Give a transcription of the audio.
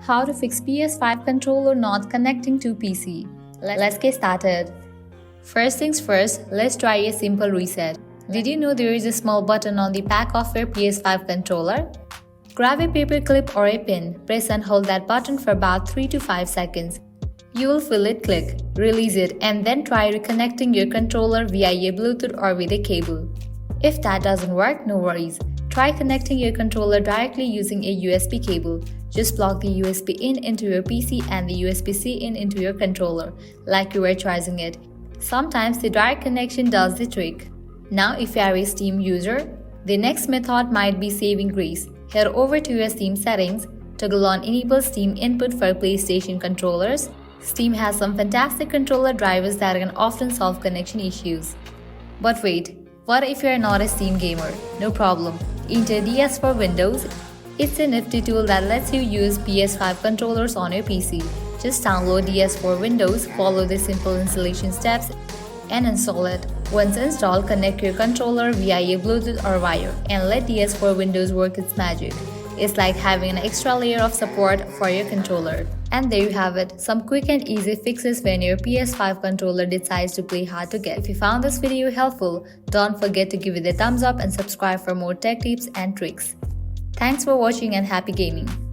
How to fix PS5 controller not connecting to PC. Let's get started. First things first, let's try a simple reset. Did you know there is a small button on the back of your PS5 controller? Grab a paper clip or a pin, press and hold that button for about 3 to 5 seconds. You will feel it click, release it, and then try reconnecting your controller via a Bluetooth or with a cable. If that doesn't work, no worries. Try connecting your controller directly using a USB cable. Just plug the USB in into your PC and the USB-C in into your controller, like you were charging it. Sometimes the direct connection does the trick. Now if you are a Steam user, the next method might be saving grace. Head over to your Steam settings, toggle on Enable Steam Input for PlayStation controllers. Steam has some fantastic controller drivers that can often solve connection issues. But wait, what if you are not a Steam gamer? No problem. Enter DS for Windows. It's a nifty tool that lets you use PS5 controllers on your PC. Just download DS for Windows, follow the simple installation steps, and install it. Once installed, connect your controller via a Bluetooth or wire and let DS for Windows work its magic. It's like having an extra layer of support for your controller. And there you have it, some quick and easy fixes when your PS5 controller decides to play hard to get. If you found this video helpful, don't forget to give it a thumbs up and subscribe for more tech tips and tricks. Thanks for watching and happy gaming!